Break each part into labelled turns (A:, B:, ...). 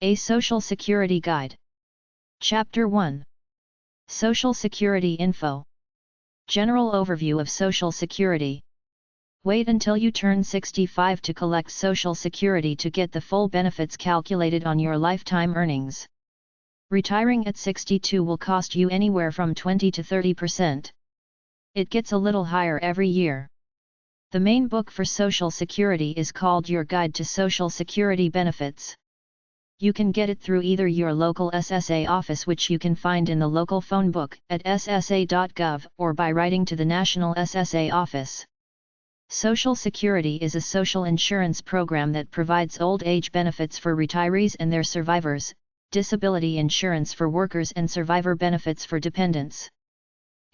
A: A Social Security Guide. Chapter 1. Social Security Info. General Overview of Social Security. Wait until you turn 65 to collect Social Security to get the full benefits calculated on your lifetime earnings. Retiring at 62 will cost you anywhere from 20 to 30%. It gets a little higher every year. The main book for Social Security is called Your Guide to Social Security Benefits. You can get it through either your local SSA office, which you can find in the local phone book at ssa.gov, or by writing to the National SSA office. Social Security is a social insurance program that provides old age benefits for retirees and their survivors, disability insurance for workers, and survivor benefits for dependents.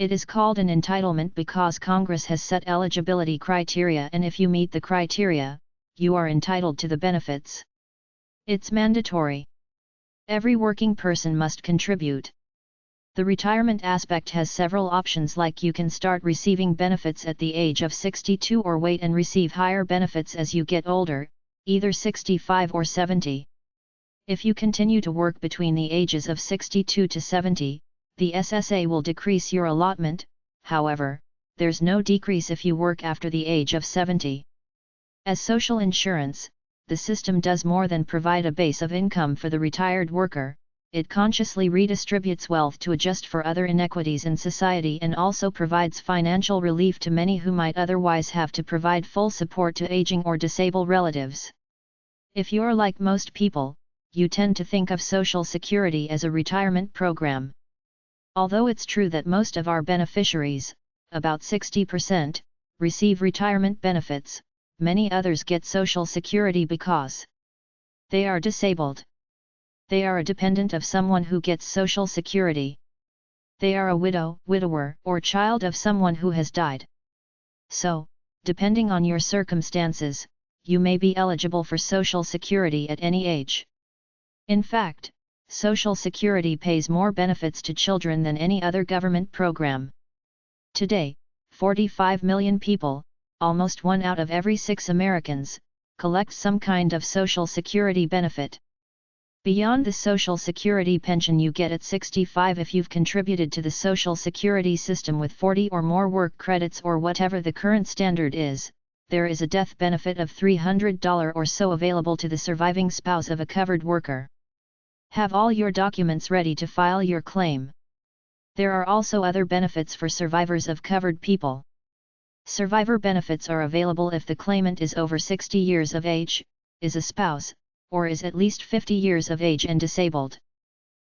A: It is called an entitlement because Congress has set eligibility criteria, and if you meet the criteria, you are entitled to the benefits. It's mandatory. Every working person must contribute. The retirement aspect has several options, like you can start receiving benefits at the age of 62 or wait and receive higher benefits as you get older, either 65 or 70. If you continue to work between the ages of 62 to 70, the SSA will decrease your allotment. However, there's no decrease if you work after the age of 70. As social insurance, the system does more than provide a base of income for the retired worker. It consciously redistributes wealth to adjust for other inequities in society, and also provides financial relief to many who might otherwise have to provide full support to aging or disabled relatives. If you're like most people, you tend to think of Social Security as a retirement program. Although it's true that most of our beneficiaries, about 60%, receive retirement benefits, many others get Social Security because they are disabled. They are a dependent of someone who gets Social Security. They are a widow, widower, or child of someone who has died. So, depending on your circumstances, you may be eligible for Social Security at any age. In fact, Social Security pays more benefits to children than any other government program. Today, 45 million people, almost 1 out of every 6 Americans, collect some kind of Social Security benefit. Beyond the Social Security pension you get at 65 if you've contributed to the Social Security system with 40 or more work credits, or whatever the current standard is, there is a death benefit of $300 or so available to the surviving spouse of a covered worker. Have all your documents ready to file your claim. There are also other benefits for survivors of covered people. Survivor benefits are available if the claimant is over 60 years of age, is a spouse, or is at least 50 years of age and disabled.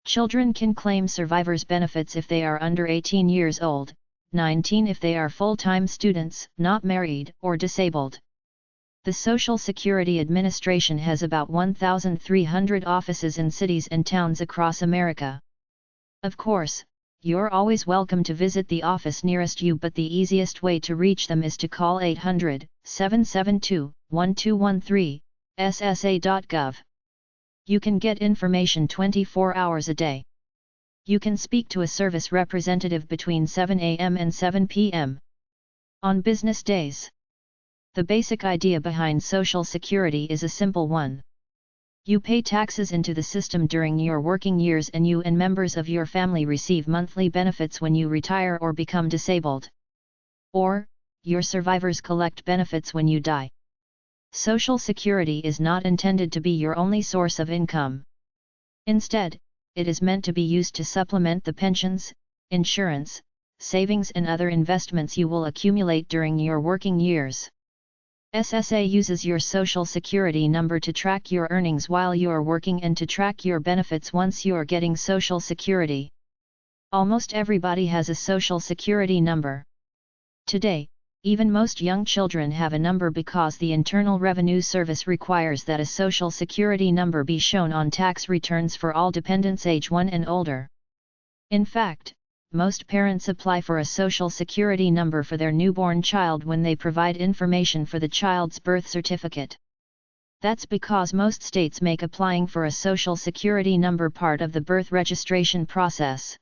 A: Children can claim survivors' benefits if they are under 18 years old, 19 if they are full-time students, not married, or disabled. The Social Security Administration has about 1,300 offices in cities and towns across America. Of course, you're always welcome to visit the office nearest you, but the easiest way to reach them is to call 800-772-1213, ssa.gov. You can get information 24 hours a day. You can speak to a service representative between 7 a.m. and 7 p.m. on business days. The basic idea behind Social Security is a simple one. You pay taxes into the system during your working years, and you and members of your family receive monthly benefits when you retire or become disabled. Or, your survivors collect benefits when you die. Social Security is not intended to be your only source of income. Instead, it is meant to be used to supplement the pensions, insurance, savings, and other investments you will accumulate during your working years. SSA uses your Social Security number to track your earnings while you are working and to track your benefits once you are getting Social Security. Almost everybody has a Social Security number. Today, even most young children have a number because the Internal Revenue Service requires that a Social Security number be shown on tax returns for all dependents age 1 and older. In fact, most parents apply for a Social Security number for their newborn child when they provide information for the child's birth certificate. That's because most states make applying for a Social Security number part of the birth registration process.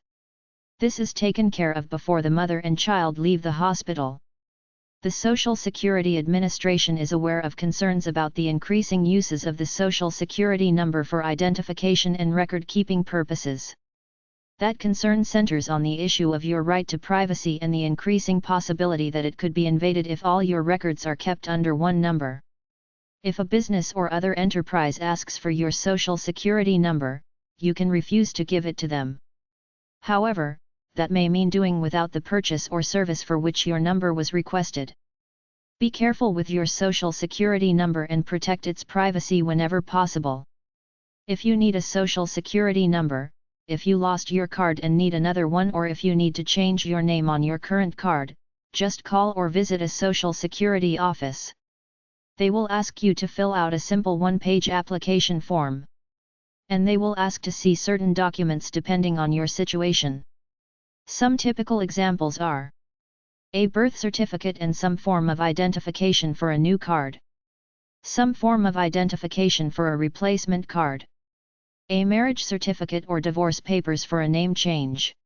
A: This is taken care of before the mother and child leave the hospital. The Social Security Administration is aware of concerns about the increasing uses of the Social Security number for identification and record-keeping purposes. That concern centers on the issue of your right to privacy and the increasing possibility that it could be invaded if all your records are kept under one number. If a business or other enterprise asks for your Social Security number, you can refuse to give it to them. However, that may mean doing without the purchase or service for which your number was requested. Be careful with your Social Security number and protect its privacy whenever possible. If you need a Social Security number, if you lost your card and need another one, or if you need to change your name on your current card, just call or visit a Social Security office. They will ask you to fill out a simple one-page application form. And they will ask to see certain documents depending on your situation. Some typical examples are a birth certificate and some form of identification for a new card, some form of identification for a replacement card, a marriage certificate or divorce papers for a name change.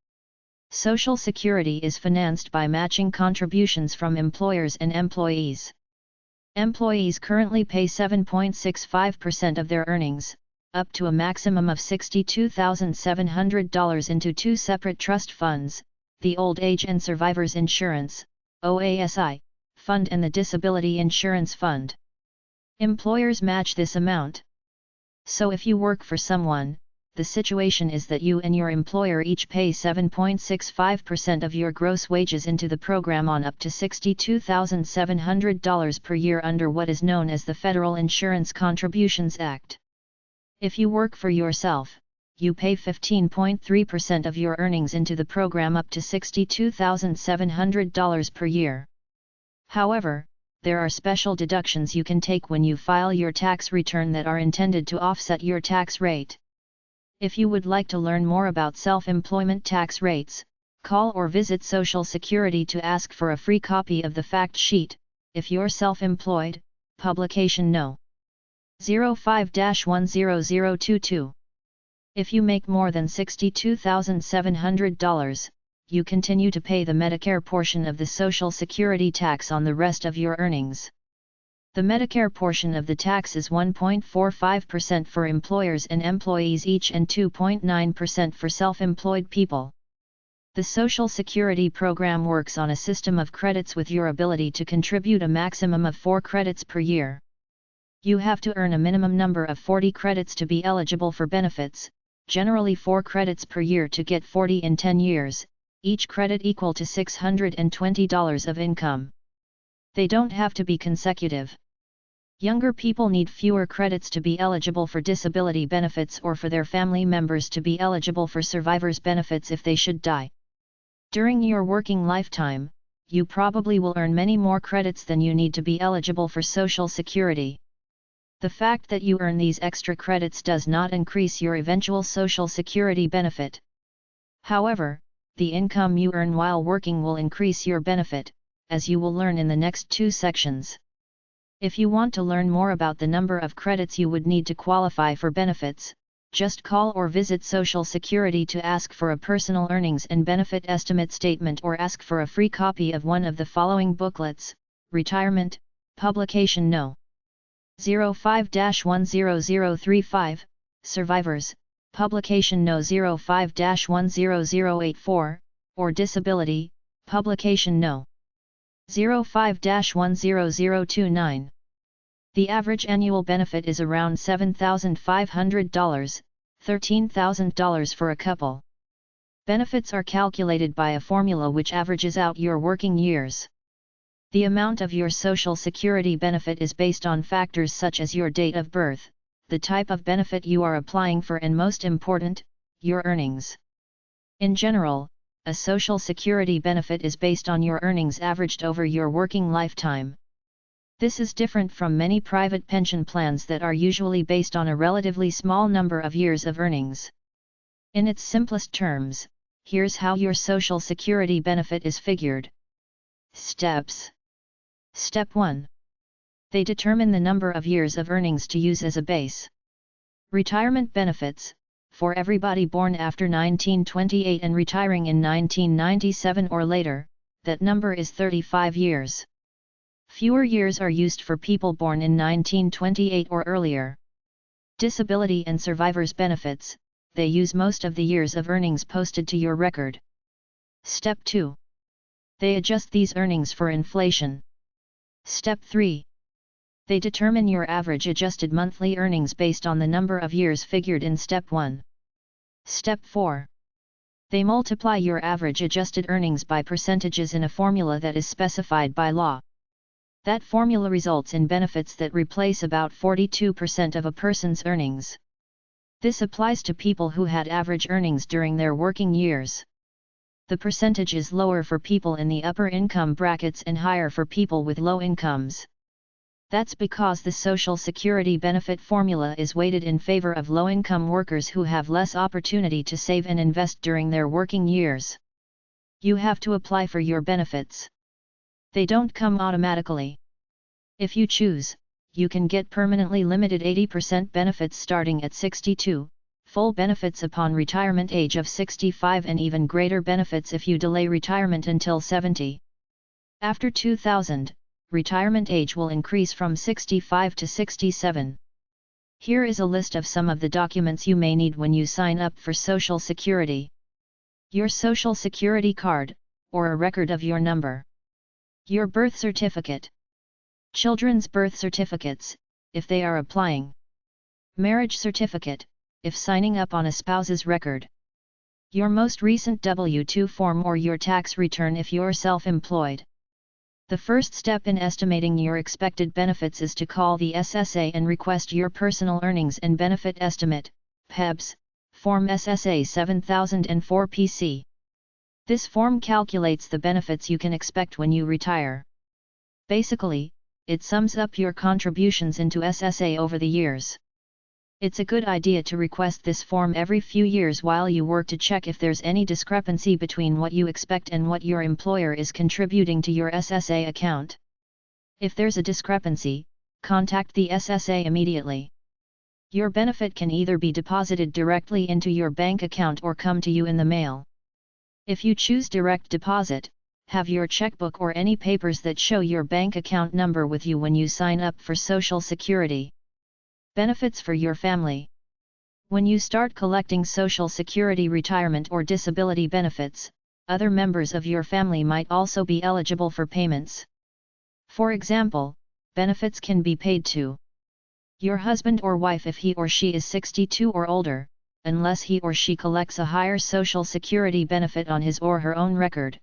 A: Social Security is financed by matching contributions from employers and employees. Employees currently pay 7.65% of their earnings, up to a maximum of $62,700 into two separate trust funds, the Old Age and Survivors Insurance, OASI, Fund and the Disability Insurance Fund. Employers match this amount. So if you work for someone, the situation is that you and your employer each pay 7.65% of your gross wages into the program on up to $62,700 per year under what is known as the Federal Insurance Contributions Act. If you work for yourself, you pay 15.3% of your earnings into the program up to $62,700 per year. However, there are special deductions you can take when you file your tax return that are intended to offset your tax rate. If you would like to learn more about self-employment tax rates, call or visit Social Security to ask for a free copy of the fact sheet. If you're self-employed, publication No. 05-10022. If you make more than $62,700, you continue to pay the Medicare portion of the Social Security tax on the rest of your earnings. The Medicare portion of the tax is 1.45% for employers and employees each and 2.9% for self-employed people. The Social Security program works on a system of credits with your ability to contribute a maximum of 4 credits per year. You have to earn a minimum number of 40 credits to be eligible for benefits, generally 4 credits per year to get 40 in 10 years, each credit equal to $620 of income. They don't have to be consecutive. Younger people need fewer credits to be eligible for disability benefits or for their family members to be eligible for survivors' benefits if they should die. During your working lifetime, you probably will earn many more credits than you need to be eligible for Social Security. The fact that you earn these extra credits does not increase your eventual Social Security benefit. However, the income you earn while working will increase your benefit, as you will learn in the next 2 sections. If you want to learn more about the number of credits you would need to qualify for benefits, just call or visit Social Security to ask for a personal earnings and benefit estimate statement or ask for a free copy of one of the following booklets: Retirement, Publication No. 05-10035, Survivors, Publication No. 05-10084, or Disability, Publication No. 05-10029. The average annual benefit is around $7,500, $13,000 for a couple. Benefits are calculated by a formula which averages out your working years. The amount of your Social Security benefit is based on factors such as your date of birth, the type of benefit you are applying for, and most important, your earnings. In general, a Social Security benefit is based on your earnings averaged over your working lifetime. This is different from many private pension plans that are usually based on a relatively small number of years of earnings. In its simplest terms, here's how your Social Security benefit is figured. Steps. Step 1. They determine the number of years of earnings to use as a base. Retirement benefits, for everybody born after 1928 and retiring in 1997 or later, that number is 35 years. Fewer years are used for people born in 1928 or earlier. Disability and survivors benefits, they use most of the years of earnings posted to your record. Step 2. They adjust these earnings for inflation. Step 3. They determine your average adjusted monthly earnings based on the number of years figured in Step 1. Step 4. They multiply your average adjusted earnings by percentages in a formula that is specified by law. That formula results in benefits that replace about 42% of a person's earnings. This applies to people who had average earnings during their working years. The percentage is lower for people in the upper income brackets and higher for people with low incomes. That's because the Social Security benefit formula is weighted in favor of low-income workers who have less opportunity to save and invest during their working years. You have to apply for your benefits. They don't come automatically. If you choose, you can get permanently limited 80% benefits starting at 62, full benefits upon retirement age of 65 and even greater benefits if you delay retirement until 70. After 2000, retirement age will increase from 65 to 67. Here is a list of some of the documents you may need when you sign up for Social Security. Your Social Security card, or a record of your number. Your birth certificate. Children's birth certificates, if they are applying. Marriage certificate, if signing up on a spouse's record. Your most recent W-2 form or your tax return if you're self-employed. The first step in estimating your expected benefits is to call the SSA and request your Personal Earnings and Benefit Estimate, PEBS, Form SSA 7004 PC. This form calculates the benefits you can expect when you retire. Basically, it sums up your contributions into SSA over the years. It's a good idea to request this form every few years while you work to check if there's any discrepancy between what you expect and what your employer is contributing to your SSA account. If there's a discrepancy, contact the SSA immediately. Your benefit can either be deposited directly into your bank account or come to you in the mail. If you choose direct deposit, have your checkbook or any papers that show your bank account number with you when you sign up for Social Security. Benefits for your family. When you start collecting Social Security retirement or disability benefits, other members of your family might also be eligible for payments. For example, benefits can be paid to your husband or wife if he or she is 62 or older, unless he or she collects a higher Social Security benefit on his or her own record.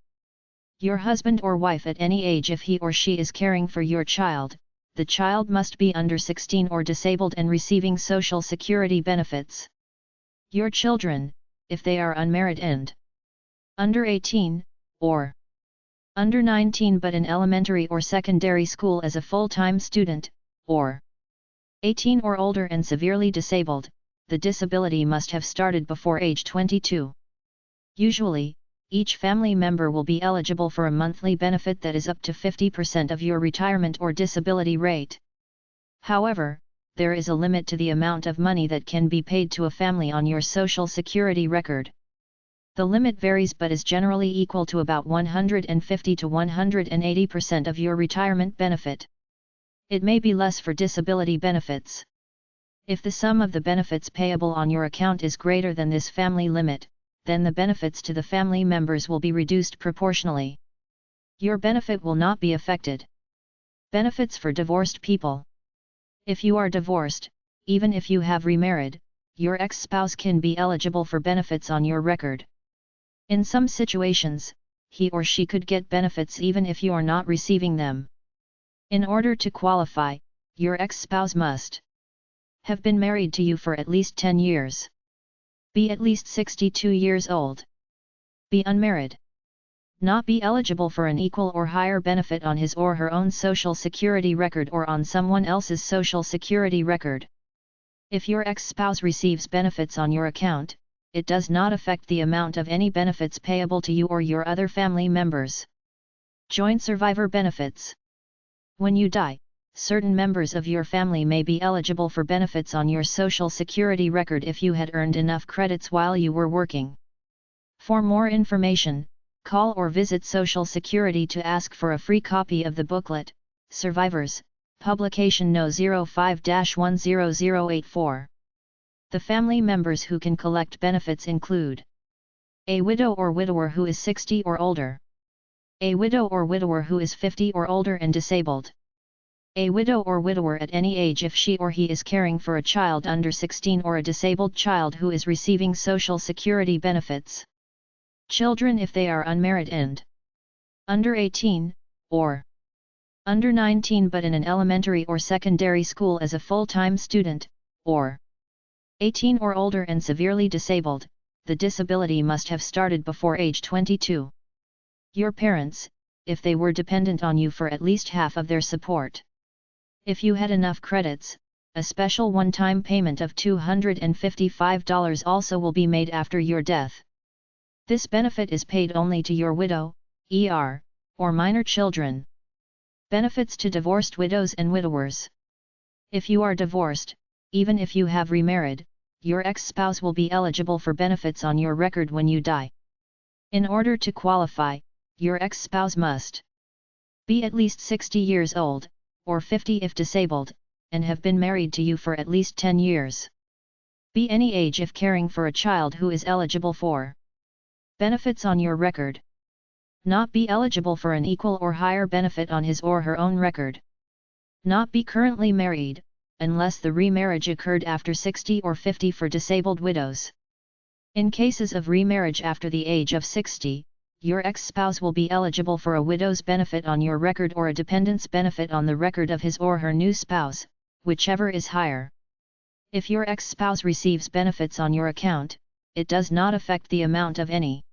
A: Your husband or wife at any age if he or she is caring for your child. The child must be under 16 or disabled and receiving Social Security benefits. Your children, if they are unmarried and under 18, or under 19 but in elementary or secondary school as a full-time student, or 18 or older and severely disabled, the disability must have started before age 22. Usually, each family member will be eligible for a monthly benefit that is up to 50% of your retirement or disability rate. However, there is a limit to the amount of money that can be paid to a family on your Social Security record. The limit varies but is generally equal to about 150 to 180% of your retirement benefit. It may be less for disability benefits. If the sum of the benefits payable on your account is greater than this family limit, then the benefits to the family members will be reduced proportionally. Your benefit will not be affected. Benefits for divorced people. If you are divorced, even if you have remarried, your ex-spouse can be eligible for benefits on your record. In some situations, he or she could get benefits even if you are not receiving them. In order to qualify, your ex-spouse must have been married to you for at least 10 years. Be at least 62 years old. Be unmarried. Not be eligible for an equal or higher benefit on his or her own Social Security record or on someone else's Social Security record. If your ex-spouse receives benefits on your account, it does not affect the amount of any benefits payable to you or your other family members. Joint survivor benefits. When you die, certain members of your family may be eligible for benefits on your Social Security record if you had earned enough credits while you were working. For more information, call or visit Social Security to ask for a free copy of the booklet, Survivors, Publication No. 05-10084. The family members who can collect benefits include: a widow or widower who is 60 or older, a widow or widower who is 50 or older and disabled, a widow or widower at any age if she or he is caring for a child under 16 or a disabled child who is receiving Social Security benefits, children if they are unmarried and under 18, or under 19 but in an elementary or secondary school as a full-time student, or 18 or older and severely disabled. The disability must have started before age 22. Your parents, if they were dependent on you for at least half of their support. If you had enough credits, a special one-time payment of $255 also will be made after your death. This benefit is paid only to your widow, or minor children. Benefits to divorced widows and widowers. If you are divorced, even if you have remarried, your ex-spouse will be eligible for benefits on your record when you die. In order to qualify, your ex-spouse must be at least 60 years old, or 50 if disabled, and have been married to you for at least 10 years. Be any age if caring for a child who is eligible for benefits on your record. Not be eligible for an equal or higher benefit on his or her own record. Not be currently married, unless the remarriage occurred after 60 or 50 for disabled widows. In cases of remarriage after the age of 60, your ex-spouse will be eligible for a widow's benefit on your record or a dependent's benefit on the record of his or her new spouse, whichever is higher. If your ex-spouse receives benefits on your account, it does not affect the amount of any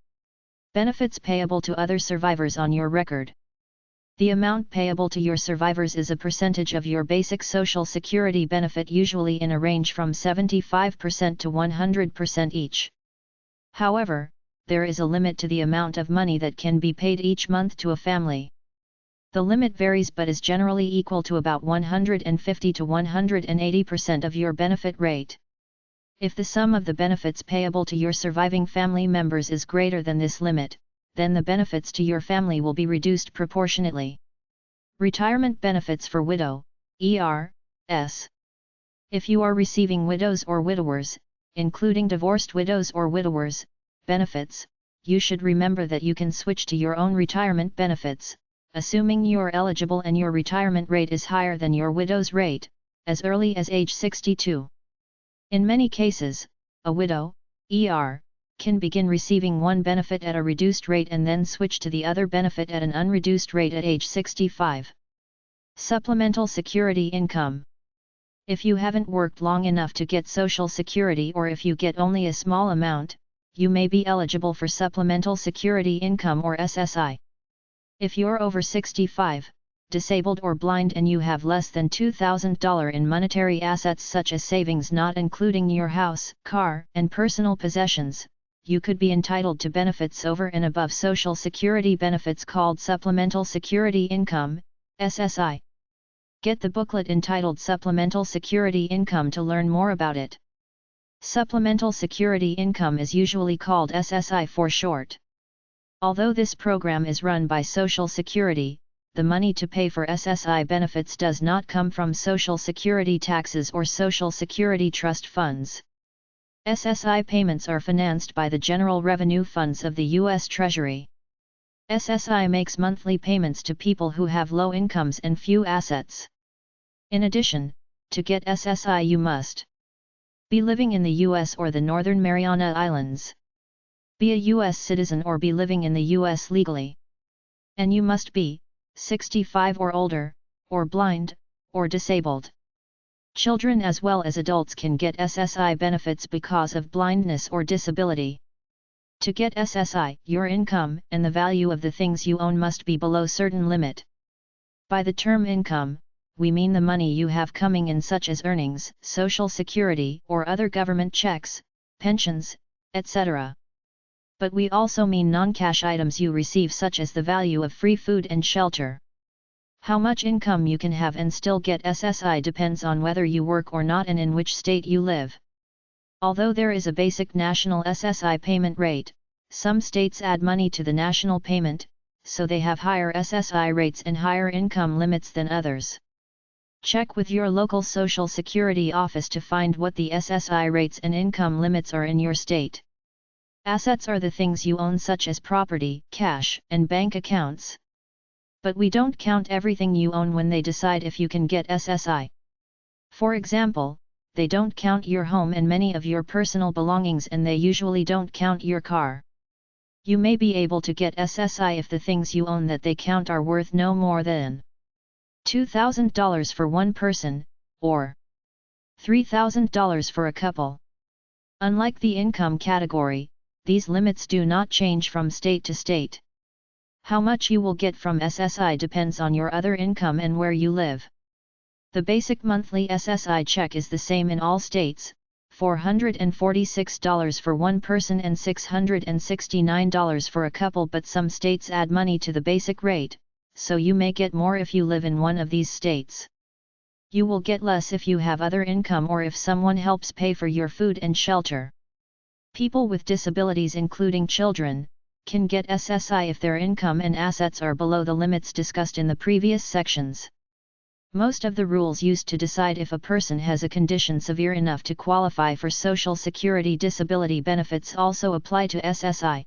A: benefits payable to other survivors on your record. The amount payable to your survivors is a percentage of your basic Social Security benefit, usually in a range from 75% to 100% each. However, there is a limit to the amount of money that can be paid each month to a family. The limit varies but is generally equal to about 150 to 180% of your benefit rate. If the sum of the benefits payable to your surviving family members is greater than this limit, then the benefits to your family will be reduced proportionately. Retirement benefits for widow, ERS. If you are receiving widows or widowers, including divorced widows or widowers, benefits, you should remember that you can switch to your own retirement benefits, assuming you are eligible and your retirement rate is higher than your widow's rate, as early as age 62. In many cases, a widow, can begin receiving one benefit at a reduced rate and then switch to the other benefit at an unreduced rate at age 65. Supplemental Security Income. If you haven't worked long enough to get Social Security, or if you get only a small amount, you may be eligible for Supplemental Security Income or SSI. If you're over 65, disabled or blind and you have less than $2,000 in monetary assets such as savings not including your house, car, and personal possessions, you could be entitled to benefits over and above Social Security benefits called Supplemental Security Income, SSI. Get the booklet entitled Supplemental Security Income to learn more about it. Supplemental Security Income is usually called SSI for short. Although this program is run by Social Security, the money to pay for SSI benefits does not come from Social Security taxes or Social Security trust funds. SSI payments are financed by the general revenue funds of the U.S. Treasury. SSI makes monthly payments to people who have low incomes and few assets. In addition, to get SSI you must be living in the U.S. or the Northern Mariana Islands, be a U.S. citizen or be living in the U.S. legally, and you must be 65 or older, or blind, or disabled. Children as well as adults can get SSI benefits because of blindness or disability. To get SSI, your income and the value of the things you own must be below certain limit. By the term income, we mean the money you have coming in such as earnings, Social Security or other government checks, pensions, etc. But we also mean non-cash items you receive such as the value of free food and shelter. How much income you can have and still get SSI depends on whether you work or not and in which state you live. Although there is a basic national SSI payment rate, some states add money to the national payment, so they have higher SSI rates and higher income limits than others. Check with your local Social Security office to find what the SSI rates and income limits are in your state. Assets are the things you own, such as property, cash, and bank accounts. But we don't count everything you own when they decide if you can get SSI. For example, they don't count your home and many of your personal belongings, and they usually don't count your car. You may be able to get SSI if the things you own that they count are worth no more than $2,000 for one person, or $3,000 for a couple. Unlike the income category, these limits do not change from state to state. How much you will get from SSI depends on your other income and where you live. The basic monthly SSI check is the same in all states, $446 for one person and $669 for a couple, but some states add money to the basic rate, so you may get more if you live in one of these states. You will get less if you have other income or if someone helps pay for your food and shelter. People with disabilities, including children, can get SSI if their income and assets are below the limits discussed in the previous sections. Most of the rules used to decide if a person has a condition severe enough to qualify for Social Security disability benefits also apply to SSI.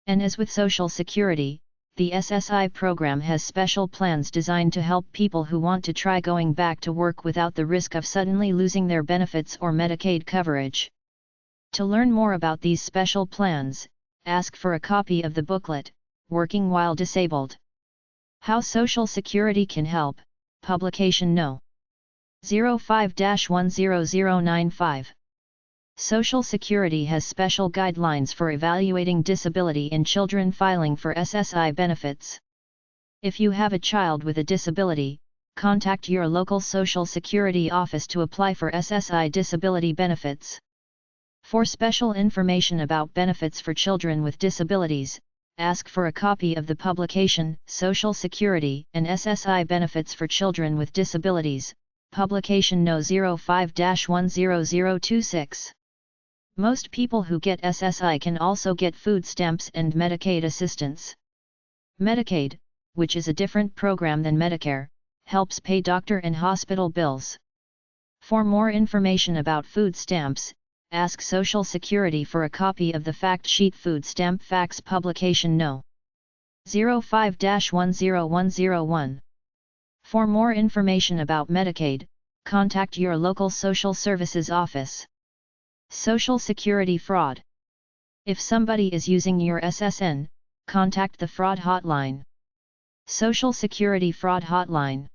A: And as with Social Security, the SSI program has special plans designed to help people who want to try going back to work without the risk of suddenly losing their benefits or Medicaid coverage. To learn more about these special plans, ask for a copy of the booklet, Working While Disabled. How Social Security Can Help, Publication No. 05-10095. Social Security has special guidelines for evaluating disability in children filing for SSI benefits. If you have a child with a disability, contact your local Social Security office to apply for SSI disability benefits. For special information about benefits for children with disabilities, ask for a copy of the publication Social Security and SSI Benefits for Children with Disabilities, Publication No. 05-10026. Most people who get SSI can also get food stamps and Medicaid assistance. Medicaid, which is a different program than Medicare, helps pay doctor and hospital bills. For more information about food stamps, ask Social Security for a copy of the fact sheet Food Stamp Facts Publication No. 05-10101. For more information about Medicaid, contact your local social services office. Social Security fraud. If somebody is using your SSN, contact the fraud hotline. Social Security Fraud Hotline.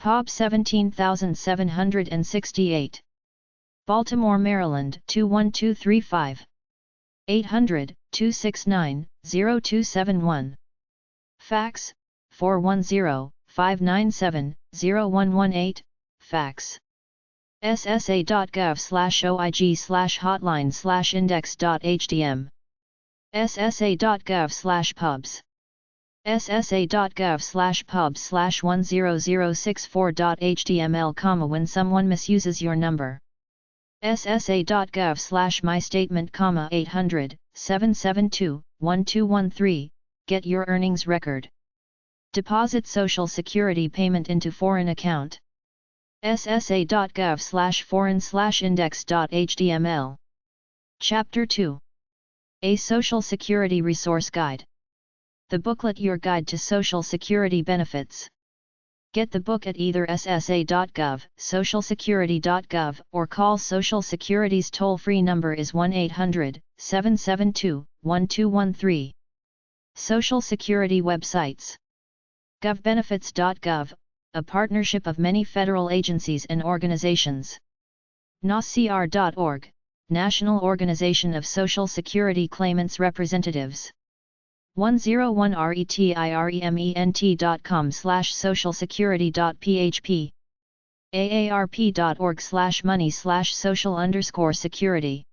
A: POB 17768. Baltimore, Maryland 21235. 800-269-0271. Fax, 410-597-0118, fax. ssa.gov/oig/hotline/index.hdm. ssa.gov/pubs. ssa.gov/pubs/10064.html, when someone misuses your number. ssa.gov/mystatement, 800-772-1213, get your earnings record. Deposit Social Security payment into foreign account. ssa.gov/foreign/index.html. Chapter 2. A Social Security Resource Guide. The booklet, Your Guide to Social Security Benefits. Get the book at either ssa.gov, socialsecurity.gov, or call Social Security's toll-free number is 1-800-772-1213. Social Security websites. govbenefits.gov, a partnership of many federal agencies and organizations. NASCR.org, National Organization of Social Security Claimants Representatives. 101retirement.com/socialsecurity.php. aarp.org/money/social_security.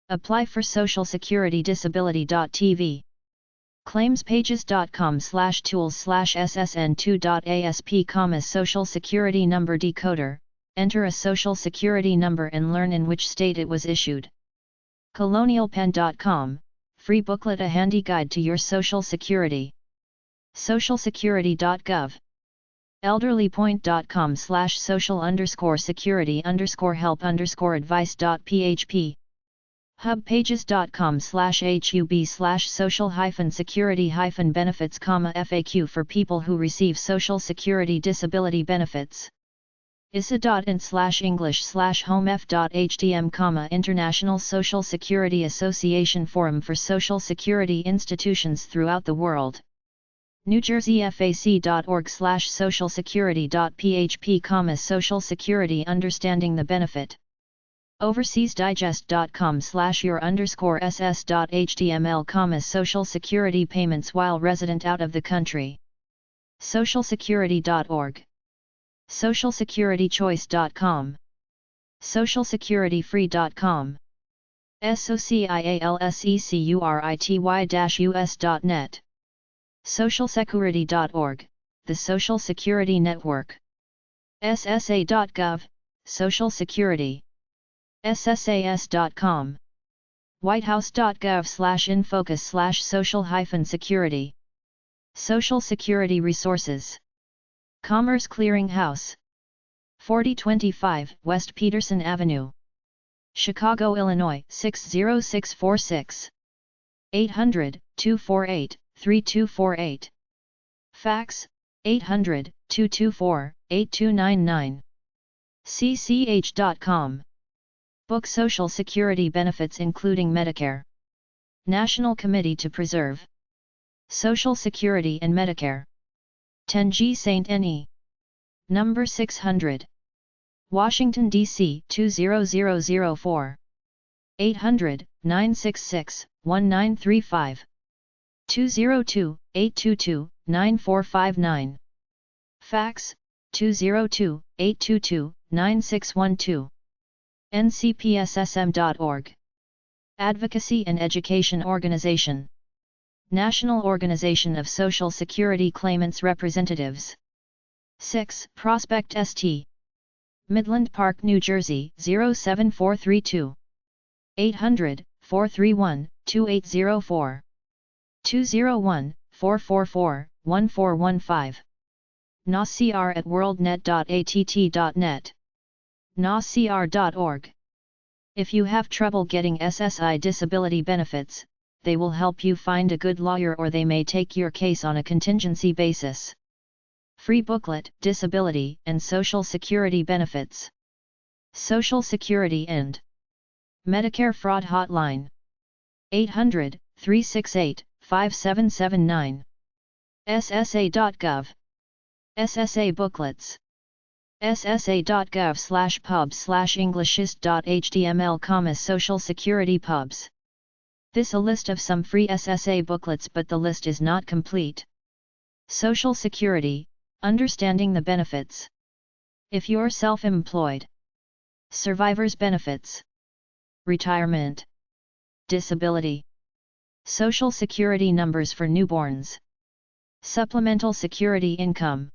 A: Apply for Social Security Disability.tv. claimspages.com/tools/ssn2.asp, Social Security Number Decoder. Enter a Social Security number and learn in which state it was issued. colonialpen.com. Free booklet, a handy guide to your Social Security. socialsecurity.gov. elderlypoint.com/social_security_help_advice.php. hubpages.com/social-security-benefits, FAQ for people who receive Social Security disability benefits. isa.in/english/homef.htm, International Social Security Association Forum for Social Security Institutions throughout the world. NewJerseyFAC.org/socialsecurity.php, Social Security Understanding the Benefit. Overseasdigest.com/your_ss.html, Social Security payments while resident out of the country. Socialsecurity.org. Socialsecuritychoice.com. Socialsecurityfree.com. socialsecurity-us.net. Socialsecurity.org, the Social Security Network. ssa.gov, Social Security. ssas.com. whitehouse.gov/infocus/social-security. Social Security Resources. Commerce Clearing House. 4025 West Peterson Avenue, Chicago, Illinois 60646. 800-248-3248. Fax, 800-224-8299. cch.com. Book Social Security Benefits including Medicare. National Committee to Preserve Social Security and Medicare. 10G St. N.E. Number 600. Washington, D.C. 20004. 800-966-1935. 202-822-9459. Fax, 202-822-9612. ncpssm.org. Advocacy and Education Organization. National Organization of Social Security Claimants Representatives. 6 Prospect St. Midland Park, New Jersey 07432. 800-431-2804. 201-444-1415. NACR@worldnet.att.net. NACR.org. If you have trouble getting SSI disability benefits, they will help you find a good lawyer, or they may take your case on a contingency basis. Free booklet, Disability and Social Security Benefits. Social Security and Medicare Fraud Hotline. 800-368-5779. ssa.gov. SSA Booklets. ssa.gov/pubs/englishist.html, Social Security Pubs. This a list of some free SSA booklets, but the list is not complete. Social Security, Understanding the Benefits. If you're self-employed. Survivors Benefits. Retirement. Disability. Social Security numbers for newborns. Supplemental Security Income.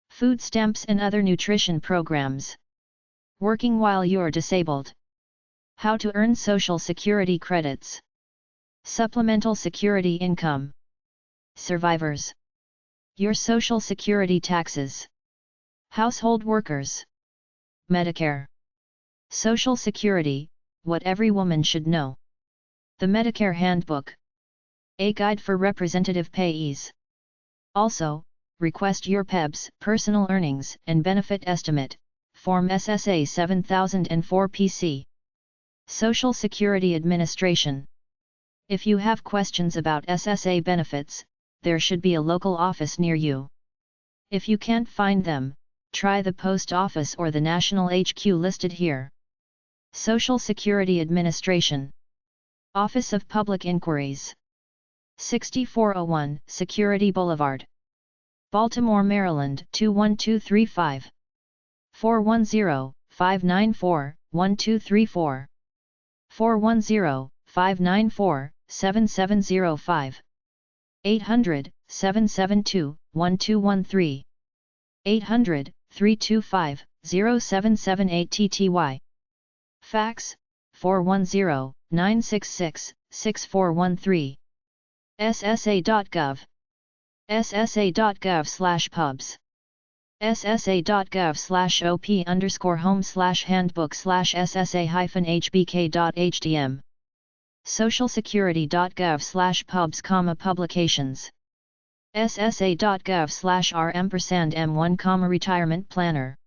A: Food stamps and other nutrition programs. Working while you're disabled. How to earn Social Security credits. Supplemental Security Income. Survivors. Your Social Security taxes. Household workers. Medicare. Social Security, what every woman should know. The Medicare Handbook. A guide for representative payees. Also, request your PEBS, Personal Earnings and Benefit Estimate, Form SSA 7004 PC. Social Security Administration. If you have questions about SSA benefits, there should be a local office near you. If you can't find them, try the post office or the national HQ listed here. Social Security Administration. Office of Public Inquiries. 6401 Security Boulevard, Baltimore, Maryland 21235. 410-594-1234. 410-594-7705. 800-772-1213. 800-325-0778 TTY. Fax, 410-966-6413. ssa.gov. ssa.gov/pubs ssa.gov/op_handbook/ssa-hbk.hdm socialsecurity.gov/pubs, publications ssa.gov/rm%m1, retirement planner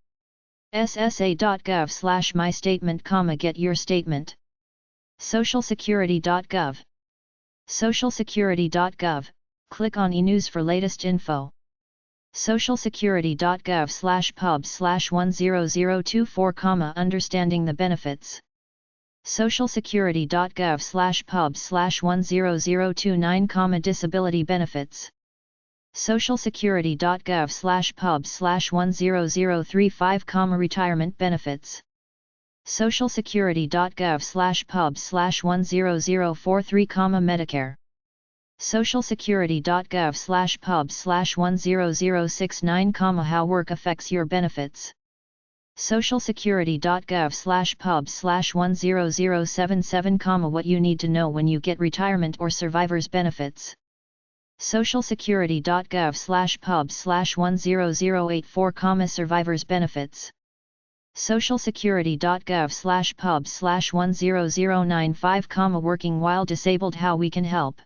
A: ssa.gov/my statement, get your statement socialsecurity.gov socialsecurity.gov, click on e-news for latest info socialsecurity.gov/pubs/10024, understanding the benefits socialsecurity.gov/pubs/10029, disability benefits socialsecurity.gov/pubs/10035, retirement benefits socialsecurity.gov/pubs/10043, Medicare socialsecurity.gov/pubs/10069, how work affects your benefits socialsecurity.gov/pubs/10077, what you need to know when you get retirement or survivor's benefits socialsecurity.gov/pubs/10084, survivor's benefits socialsecurity.gov/pubs/10095, working while disabled, how we can help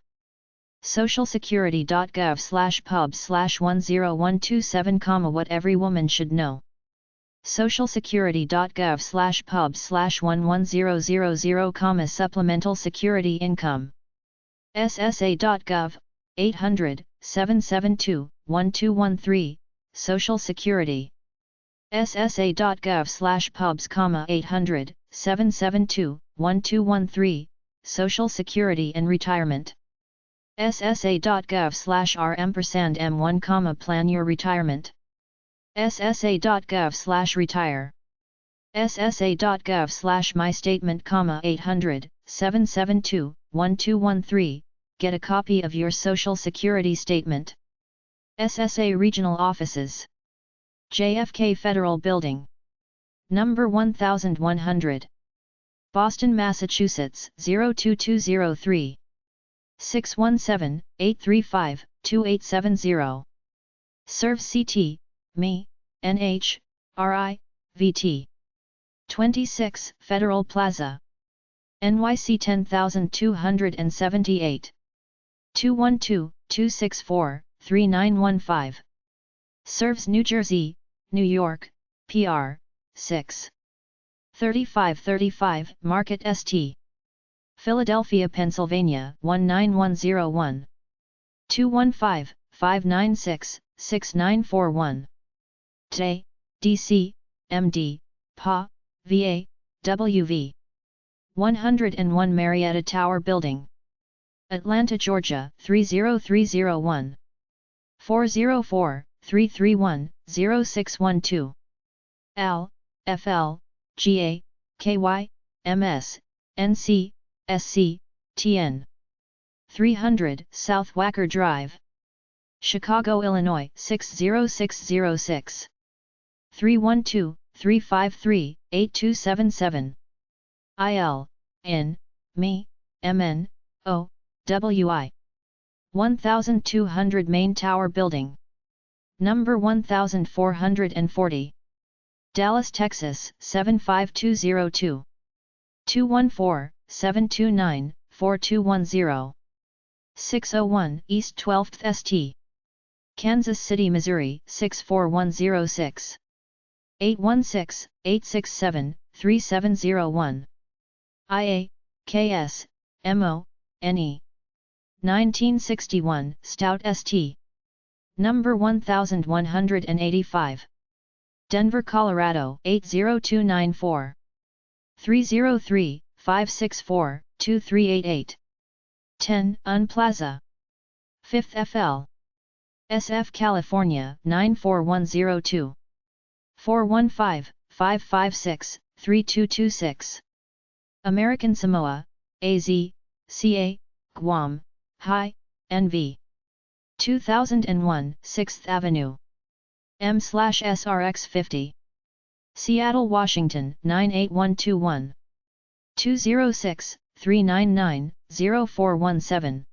A: socialsecurity.gov/pubs/10127, what every woman should know socialsecurity.gov/pubs/11000, supplemental security income ssa.gov 800-772-1213 Social Security ssa.gov/pubs, 800-772-1213 Social Security and Retirement ssa.gov/rm%m1, plan your retirement ssa.gov/retire ssa.gov/my statement, 800-772-1213, get a copy of your Social Security statement. SSA Regional Offices. JFK Federal Building. Number 1100. Boston, Massachusetts 02203. 617-835-2870. Serves CT, ME, NH, RI, VT. 26 Federal Plaza. NYC 10278. 212-264-3915. Serves New Jersey, New York, PR, 6. 3535 Market St. Philadelphia, Pennsylvania 19101. 215-596-6941. TE, DC, MD, PA, VA, WV. 101 Marietta Tower Building. Atlanta, Georgia 30301. 404-331-0612. AL, FL, GA, KY, MS, NC, SC, TN. 300 South Wacker Drive. Chicago, Illinois 60606. 312-353-8277. IL, IN, ME, MN, O, WI. 1200 Main Tower Building. Number 1440. Dallas, Texas 75202. 214-729-4210. 601 East 12th St. Kansas City, Missouri 64106. 816-867-3701. IA, KS, MO, NE. 1961 Stout St. Number 1185. Denver, Colorado 80294. 303-564-2388. 10 UN Plaza. 5th FL. SF, California 94102. 415-556-3226. American Samoa, AZ, CA, Guam, Hi, NV. 2001 6th Avenue. M/SRX 50. Seattle, Washington 98121. 206-399-0417.